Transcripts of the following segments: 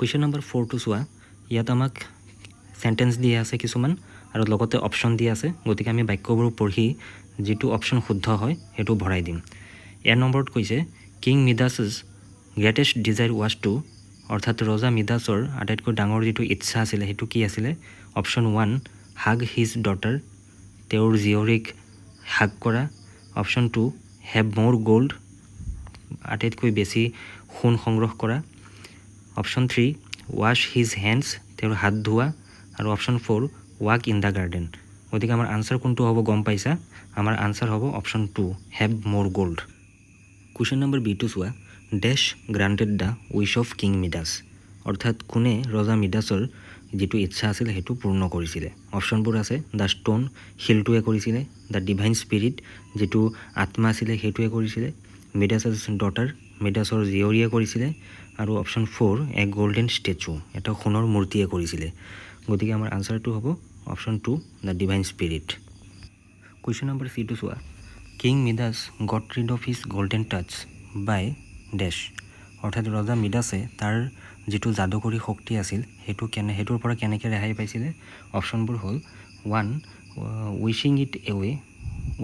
Question number 4 টো চোৱা ইয়াত আমাক সেন্টেন্স দিয়া আছে কিছুমান আৰু লগতে অপশ্যন দিয়া আছে গতিকে আমি বাক্যবোৰ পঢ়ি যেটো অপশ্যন শুদ্ধ হয় হেতু ভৰাই দিম এ নম্বৰত কৈছে king Midas's greatest desire was to অৰ্থাৎ ৰজা মিডাছৰ আটাইতকৈ ডাঙৰ যেটো ইচ্ছা আছিল হেতু কি আছিল অপশ্যন 1 হাগ হিজ ডটাৰ তেওঁৰ জীয়ৰীক হাগ কৰা অপশ্যন 2 হেভ মোৰ গোল্ড আটাইতকৈ বেছি সোণ সংগ্ৰহ কৰা অপশ্যন 3 ৱাশ হিজ হেণ্ডছ তেওঁৰ হাত ধোৱা আৰু option 4 walk in the garden গতিকে আমাৰ আনসাৰ কোনটো হ'ব গম পাইছা আমাৰ আনসাৰ হ'ব option 2 have more gold question number B টো চোৱা dash granted the wish of king Midas অৰ্থাৎ কোনে ৰজা মিডাছৰ যেটো ইচ্ছা আছিল হেতু পূৰ্ণ কৰিছিলে অপশ্যনবোৰ আছে দ্য ষ্টোন শিলটোৱে কৰিছিলে দ্য ডিভাইন স্পিৰিট যেটো আত্মা আছিল হেতুৱে কৰিছিলে মিডাছৰ ডটাৰ মিডাছৰ জীয়ৰীয়ে কৰিছিলে আৰু অপশ্যন 4 এ গোল্ডেন ষ্টেচু এটা সোণৰ মূৰ্তিয়ে কৰিছিলে গতিকে আমাৰ আনসাৰটো হ'ব option 2 the divine spirit question number C টো চোৱা king Midas got rid of his golden touch by dash অৰ্থাৎ ৰজা মিডাছে তাৰ যেটো যাদুকৰী শক্তি আছিল হেতুৰ পৰা কেনেকৈ ৰেহাই পাইছিলে অপশ্যনবোৰ হ'ল 1 উইচিং ইট এৱে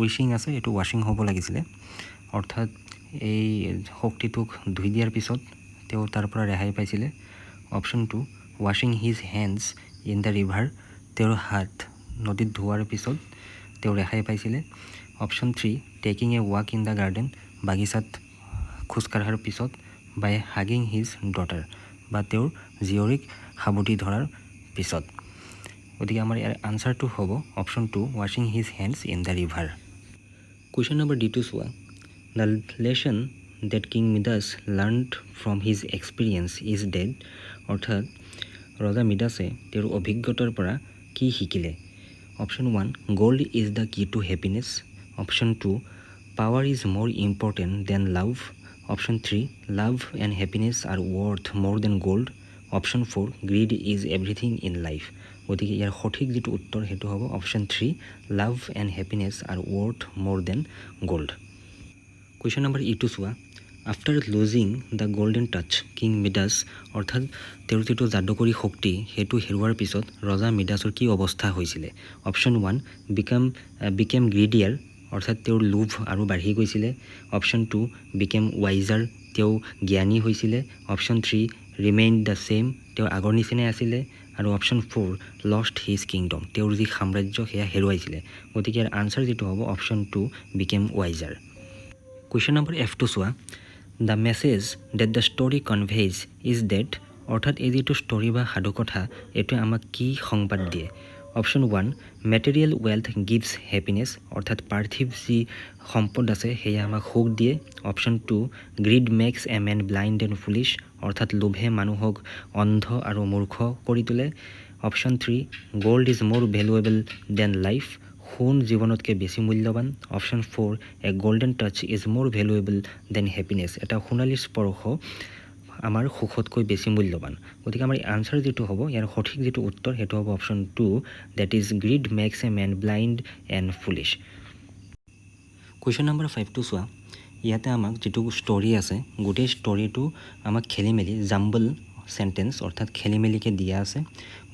উইচিং আছে এটো ৱাশিং হ'ব লাগিছিলে অৰ্থাৎ এই শক্তিটোক ধুই দিয়াৰ পিছত তেওঁ তাৰ পৰা ৰেহাই পাইছিলে অপশ্যন 2 ৱাশিং his hands in the river তেওঁৰ হাত নদীত ধোৱাৰ পিছত তেওঁ ৰেহাই পাইছিলে option 3 taking a walk in the garden বাগিচাত খোজ কাঢ়াৰ পিছত বাই হাগিং হিজ ডটাৰ বা তেওঁৰ জীয়ৰীক সাবটি ধৰাৰ পিছত গতিকে আমাৰ ইয়াৰ আনসাৰটো হ'ব অপশ্যন 2 ৱাশিং his hands in the river question number D টো চোৱা the lesson that King Midas learned from his experience is dead অৰ্থাৎ ৰজা মিডাছে তেওঁৰ অভিজ্ঞতাৰ পৰা কি শিকিলে option 1 gold is the key to happiness option 2 power is more important than love option 3 love and happiness are worth more than gold option 4 greed is everything in life গতিকে ইয়াৰ সঠিক যেটো উত্তৰ হেতু হ'ব option 3 love and happiness are worth more than gold question number E টো চোৱা after losing the golden touch king Midas অৰ্থাৎ তেওঁৰ যেটো যাদুকৰী শক্তি হেতু হেৰুৱাৰ পিছত ৰজা মিডাছৰ কি অৱস্থা হৈছিলে অপশ্যন 1 বিকেম গ্ৰিডিয়াৰ অৰ্থাৎ তেওঁৰ লোভ আৰু বাঢ়ি গৈছিলে অপশ্যন 2 বিকেম ৱাইজাৰ তেওঁ জ্ঞানী হৈছিলে অপশ্যন 3 ৰিমেইন দ্য সেম তেওঁ আগৰ নিচিনাই আছিলে আৰু অপশ্যন 4 লষ্ট হিজ কিংডম তেওঁৰ যি সাম্ৰাজ্য সেয়া হেৰুৱাইছিলে গতিকে ইয়াৰ আনসাৰ যেটো হ'ব option 2 became wiser question number F টো চোৱা the message that the story conveys is that অৰ্থাৎ এই যেটো ষ্টৰি বা সাধুকথা এইটো আমাক কি সংবাদ দিয়ে option 1 material wealth gives happiness অৰ্থাৎ পাৰ্থিৱ যি সম্পদ আছে সেয়া আমাক সুখ দিয়ে option 2 greed makes a man blind and foolish অৰ্থাৎ লোভে মানুহক অন্ধ আৰু মূৰ্খ কৰি তোলে option 3 gold is more valuable than life সোণ জীৱনতকৈ বেছি মূল্যৱান option 4 a golden touch is more valuable than happiness এটা সোণালী স্পৰ্শ আমাৰ সুখতকৈ বেছি মূল্যৱান গতিকে আমাৰ আনসাৰ যেটো হ'ব ইয়াৰ সঠিক যেটো উত্তৰ হেতু হ'ব option 2 that is greed makes a man blind and foolish question number 5 টো চোৱা ইয়াতে আমাক যেটো ষ্টৰি আছে গোটেই ষ্টৰিটো আমাক খেলি মেলি জাম্বল সেন্টেন্স অৰ্থাৎ খেলি মেলিকে দিয়া আছে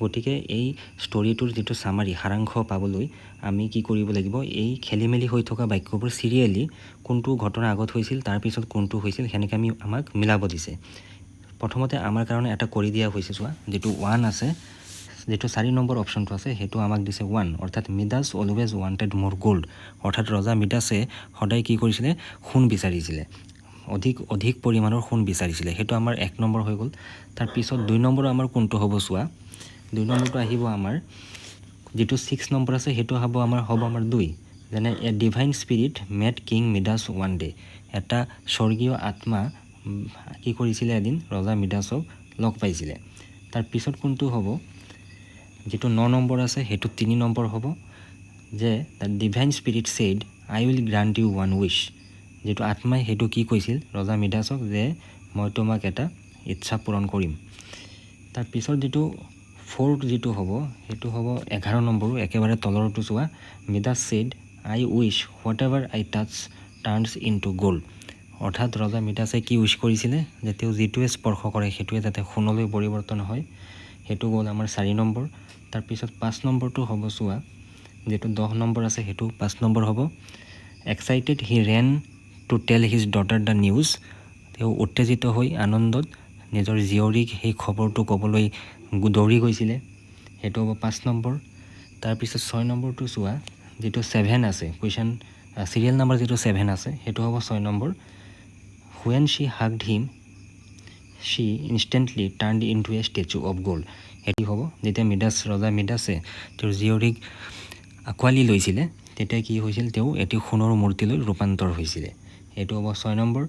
গতিকে এই ষ্টৰিটোৰ যেটো সামাৰি সাৰাংশ পাবলৈ আমি কি কৰিব লাগিব এই খেলি মেলি হৈ থকা বাক্যবোৰ সিৰিয়ালি কোনটো ঘটনা আগত হৈছিল তাৰ পিছত কোনটো হৈছিল হেনেকে আমাক মিলাব দিছে প্ৰথমতে আমাৰ কাৰণে এটা কৰি দিয়া হৈছে চোৱা যেটো 1 আছে যেটো 4 নম্বৰ অপশ্যনটো আছে হেতু আমাক দিছে 1 অৰ্থাৎ মিডাছ অলৱেজ ওয়ান্টেড মোৰ গোল্ড অৰ্থাৎ ৰজা মিডাছে সদায় কি কৰিছিলে সোণ বিচাৰিছিলে অধিক পৰিমাণৰ সোণ বিচাৰিছিলে হেতু আমাৰ 1 নম্বৰ হৈ গ'ল তাৰ পিছত 2 নম্বৰ আমাৰ কোনটো হ'ব চোৱা 2 নম্বৰটো আহিব আমাৰ যেটো 6 নম্বৰ আছে হেতু হ'ব আমাৰ 2 যেনে a divine spirit made king Midas one day এটা স্বৰ্গীয় আত্মা কি কৰিছিলে এদিন ৰজা মিডাছক লগ পাইছিলে তাৰ পিছত কোনটো হ'ব যেটো 9 নম্বৰ আছে হেতু 3 নম্বৰ হ'ব যে the divine spirit said I will grant you one wish যেটো আত্মাই হেতু কি কৈছিল ৰজা মিডাছক যে মই তোমাক এটা ইচ্ছা পূৰণ কৰিম তাৰ পিছত যেটো 4 যেটো হ'ব হেতু হ'ব 11 নম্বৰ একেবাৰে তলৰটো চোৱা Midas said I wish whatever I touch turns into gold অৰ্থাৎ ৰজা মিডাছে কি উইচ কৰিছিলে যে তেওঁ যিটোৱে স্পৰ্শ কৰে সেইটোৱে যাতে সোণলৈ পৰিৱৰ্তন হয়, সেইটো গ'ল আমাৰ 4 নম্বৰ। তাৰপিছত 5 নম্বৰটো হ'ব চোৱা, যিটো 10 নম্বৰ আছে সেইটো 5 নম্বৰ হ'ব। Excited he ran to tell his daughter the news, তেওঁ উত্তেজিত হৈ আনন্দত নিজৰ জীয়ৰীক সেই খবৰটো ক'বলৈ দৌৰি গৈছিলে, সেইটো হ'ব 5 নম্বৰ। তাৰপিছত 6 নম্বৰটো চোৱা, যিটো 7 আছে কুৱেশ্যন চিৰিয়েল নম্বৰ যিটো 7 আছে সেইটো হ'ব 6 নম্বৰ। When she hugged him she instantly turned into a statue of gold, সেইটো হ'ব যেতিয়া ৰজা মিডাছে তেওঁৰ জীয়ৰীক আঁকোৱালি লৈছিলে তেতিয়া কি হৈছিল, তেওঁ এটি সোণৰ মূৰ্তিলৈ ৰূপান্তৰ হৈছিলে, সেইটো হ'ব 6 নম্বৰ।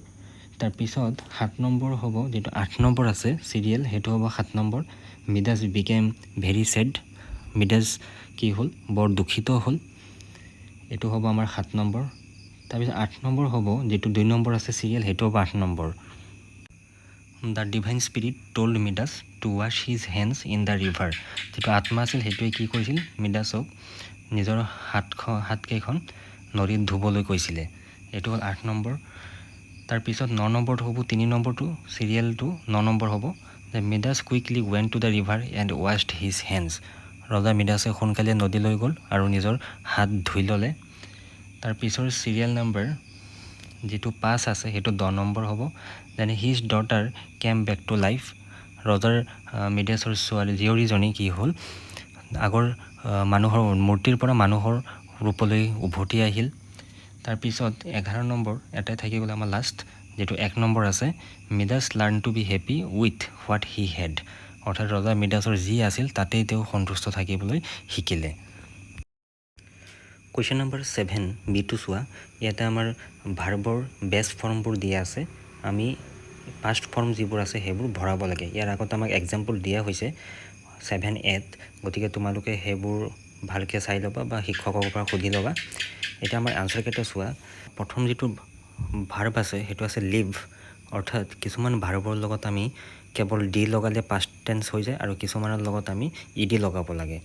তাৰপিছত 7 নম্বৰ হ'ব, যিটো 8 নম্বৰ আছে চিৰিয়েল সেইটো হ'ব 7 নম্বৰ। মিডাছ বিকেম ভেৰি ছেড, মিডাছ কি হ'ল বৰ দুখিত হ'ল, এইটো হ'ব আমাৰ 7 নম্বৰ। তাৰপিছত 8 নম্বৰ হ'ব, যিটো 2 নম্বৰ আছে চিৰিয়েল সেইটো হ'ব 8 নম্বৰ। The divine spirit told Midas to wash his hands in the river, যিটো আত্মা আছিল সেইটোৱে কি কৰিছিল মিডাছক নিজৰ হাতকেইখন নদীত ধুবলৈ কৈছিলে, এইটো হ'ল 8 নম্বৰ। তাৰপিছত 9 নম্বৰটো হ'ব 3 নম্বৰটো চিৰিয়েলটো 9 নম্বৰ হ'ব, যে Midas quickly went to the river and washed his hands, ৰজা মিডাছে সোনকালে নদীলৈ গ'ল আৰু নিজৰ হাত ধুই ল'লে। তাৰপিছৰ চিৰিয়েল নম্বৰ যিটো 5 আছে সেইটো 10 নম্বৰ হ'ব, যেনে his daughter came back to life, ৰজাৰ মিডাছৰ জীয়ৰীজনী কি হ'ল আগৰ মানুহৰ মূৰ্তিৰ পৰা মানুহৰ ৰূপলৈ উভতি আহিল। তাৰপিছত 11 নম্বৰ এটাই থাকি গ'ল আমাৰ লাষ্ট, যিটো 1 নম্বৰ আছে, Midas learned to be happy with what he had, অৰ্থাৎ ৰজা মিডাছৰ যি আছিল তাতেই তেওঁ সন্তুষ্ট থাকিবলৈ শিকিলে। কুৱেশ্যন নম্বৰ 7 বিটো চোৱা, ইয়াতে আমাৰ ভাৰ্বৰ বেষ্ট ফৰ্মবোৰ দিয়া আছে, আমি পাষ্ট ফৰ্ম যিবোৰ আছে সেইবোৰ ভৰাব লাগে। ইয়াৰ আগত আমাক এক্সাম্পল দিয়া হৈছে 7A, গতিকে তোমালোকে সেইবোৰ ভালকৈ চাই ল'বা বা শিক্ষকৰ পৰা সুধি ল'বা। এতিয়া আমাৰ আনচাৰকেইটা চোৱা, প্ৰথম যিটো ভাৰ্ব আছে সেইটো আছে লিভ, অৰ্থাৎ কিছুমান ভাৰ্বৰ লগত আমি কেৱল ডি লগালে পাষ্ট টেন্স হৈ যায় আৰু কিছুমানৰ লগত আমি ইডি লগাব লাগে।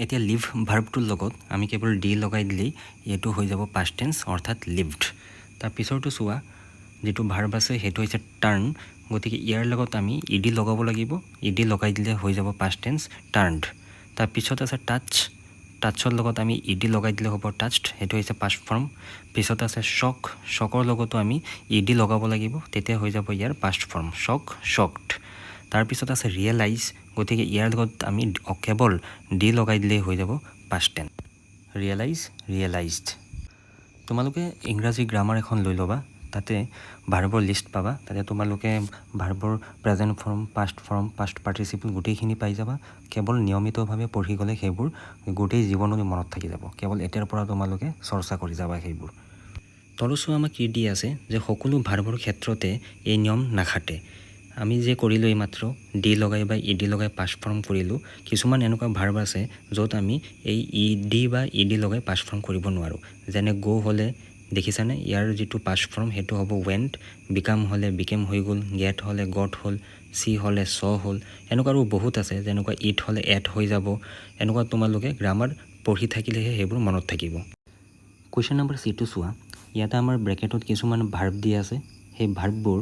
এতিয়া লিভ ভাৰ্বটোৰ লগত আমি কেৱল ডি লগাই দিলেই এইটো হৈ যাব পাষ্ট টেন্স অৰ্থাৎ লিভড। তাৰপিছৰটো চোৱা, যিটো ভাৰ্ব আছে সেইটো হৈছে টাৰ্ণ, গতিকে ইয়াৰ লগত আমি ইডি লগাব লাগিব, ইডি লগাই দিলে হৈ যাব পাষ্ট টেন্স টাৰ্ণড। তাৰপিছত আছে টাচ, টাচৰ লগত আমি ইডি লগাই দিলে হ'ব টাচড, সেইটো হৈছে পাষ্ট ফৰ্ম। পিছত আছে শ্বক, শ্বকৰ লগতো আমি ইডি লগাব লাগিব, তেতিয়া হৈ যাব ইয়াৰ পাষ্ট ফৰ্ম শ্বক, শ্বকড। তাৰপিছত আছে ৰিয়েলাইজ, গতিকে ইয়াৰ লগত আমি কেৱল ডি লগাই দিলেই হৈ যাব পাষ্ট টেন্স ৰিয়েলাইজ, ৰিয়েলাইজড। তোমালোকে ইংৰাজী গ্ৰামাৰ এখন লৈ ল'বা, তাতে ভাৰ্বৰ লিষ্ট পাবা, তাতে তোমালোকে ভাৰ্বৰ প্ৰেজেণ্ট ফৰ্ম, পাষ্ট পাৰ্টিচিপল গোটেইখিনি পাই যাবা। কেৱল নিয়মিতভাৱে পঢ়ি গ'লে সেইবোৰ গোটেই জীৱনলৈ মনত থাকি যাব, কেৱল এতিয়াৰ পৰা তোমালোকে চৰ্চা কৰি যাবা সেইবোৰ। তলচোৱা আমাক কি দি আছে, যে সকলো ভাৰ্বৰ ক্ষেত্ৰতে এই নিয়ম নাখাটে। আমি যে কৰিলোঁ এইমাত্ৰ ডি লগাই বা ইডি লগাই পাষ্ট ফৰ্ম কৰিলোঁ, কিছুমান এনেকুৱা ভাৰ্ব আছে য'ত আমি এই ইডি বা ইডি লগাই পাষ্ট ফৰ্ম কৰিব নোৱাৰোঁ। যেনে গ' হ'লে দেখিছানে ইয়াৰ যিটো পাষ্ট ফৰ্ম সেইটো হ'ব ৱেণ্ট, বিকাম হ'লে বিকেম হৈ গ'ল, গেট হ'লে গট হ'ল, চি হ'লে চ হ'ল, এনেকুৱা আৰু বহুত আছে, যেনেকুৱা ইট হ'লে এট হৈ যাব। এনেকুৱা তোমালোকে গ্ৰামাৰ পঢ়ি থাকিলেহে সেইবোৰ মনত থাকিব। কুৱেশ্যন নম্বৰ চিটো চোৱা, ইয়াতে আমাৰ ব্ৰেকেটত কিছুমান ভাৰ্ব দি আছে, সেই ভাৰ্ববোৰ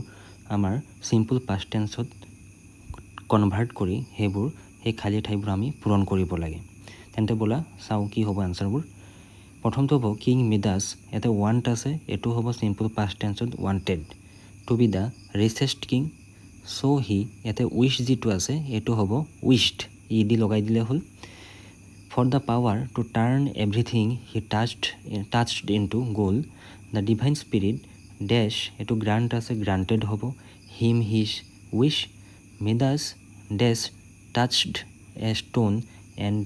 আমাৰ চিম্পল পাষ্ট টেন্সত কনভাৰ্ট কৰি সেইবোৰ সেই খালী ঠাইবোৰ আমি পূৰণ কৰিব লাগে। তেন্তে ব'লা চাওঁ কি হ'ব আনচাৰবোৰ। প্ৰথমটো হ'ব কিং মিডাছ, ইয়াতে ৱান্ট আছে, এইটো হ'ব চিম্পল পাষ্ট টেন্সত wanted. To be the richest king, so' he, ইয়াতে উইচ যিটো আছে এইটো হ'ব উইচড, ই ডি লগাই দিলে হ'ল। For the power to turn everything he touched into gold, the divine spirit dash, এইটো গ্ৰাণ্ট আছে গ্ৰাণ্টেড হ'ব। Him his wish, Midas dash touched a stone and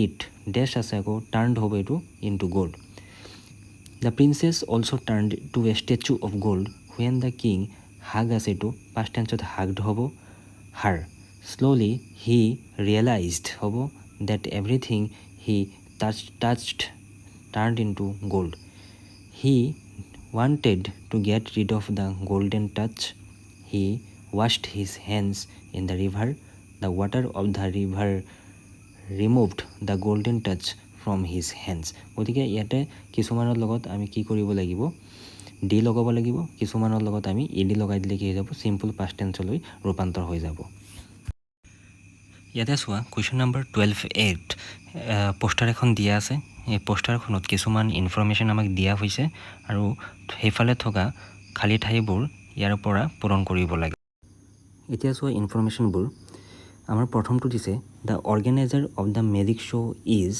it dash আছে আকৌ টাৰ্ণড হ'ব এইটো into gold. The princess also' turned to a statue of gold when the king hug আছে এইটো past টেন্সত hugged হ'ব হাৰ। Slowly হি ৰিয়েলাইজড হ'ব that everything he touched turned into gold. He wanted to get rid of the golden touch. He washed his hands in the river. The water of the river removed the golden touch from his hands. গতিকে ইয়াতে কিছুমানৰ লগত আমি কি কৰিব লাগিব, D লগাব লাগিব, কিছুমানৰ লগত আমি ইডি লগাই দিলে কি হৈ যাব, চিম্পল পাষ্ট টেন্সলৈ ৰূপান্তৰ হৈ যাব। ইয়াতে চোৱা কুৱেশ্যন নম্বৰ 12A পোষ্টাৰ এখন দিয়া আছে। এই পোষ্টাৰখনত কিছুমান ইনফৰ্মেশ্যন আমাক দিয়া হৈছে আৰু সেইফালে থকা খালী ঠাইবোৰ ইয়াৰ পৰা পূৰণ কৰিব লাগে। এতিয়া চোৱা ইনফৰ্মেশ্যনবোৰ। আমাৰ প্ৰথমটো দিছে the organiser of the magic show' is,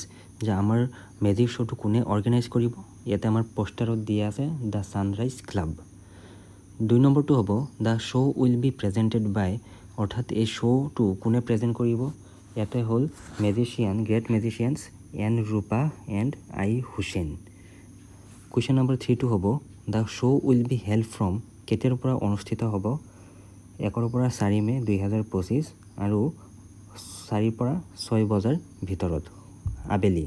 যে আমাৰ মেজিক শ্ব'টো কোনে অৰ্গেনাইজ কৰিব। ইয়াতে আমাৰ পোষ্টাৰত দিয়া আছে দ্য ছানৰাইজ ক্লাব। 2 নম্বৰটো হ'ব the show' will be presented by, অৰ্থাৎ এই শ্ব'টো কোনে প্ৰেজেণ্ট কৰিব। ইয়াতে হ'ল great magicians N Rupa and I Hussain. Question number 3টো হ'ব the show' will be held from, কেতিয়াৰ পৰা অনুষ্ঠিত হ'ব। 1 পৰা 4 মে 2025 আৰু 4 পৰা 6 বজাৰ ভিতৰত আবেলি।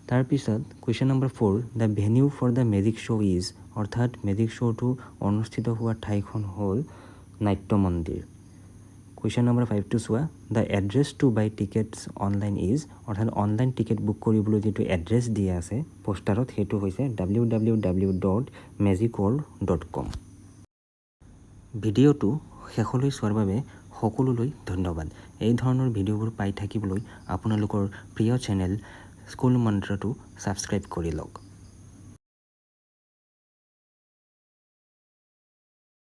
তাৰপিছত question number 4 the venue for the magic show' is, অৰ্থাৎ মেজিক শ্ব'টো অনুষ্ঠিত হোৱা ঠাইখন হ'ল নাট্য মন্দিৰ। কুৱেশ্যন নম্বৰ 5টো চোৱা the address to buy tickets online is, অৰ্থাৎ অনলাইন টিকেট বুক কৰিবলৈ যিটো এড্ৰেছ দিয়া আছে পোষ্টাৰত সেইটো হৈছে www.magicworld.com। ভিডিঅ'টো শেষলৈ চোৱাৰ বাবে সকলোলৈ ধন্যবাদ। এই ধৰণৰ ভিডিঅ'বোৰ পাই থাকিবলৈ আপোনালোকৰ প্ৰিয় চেনেল স্কুল মন্ত্ৰটো ছাবস্ক্ৰাইব কৰি লওক।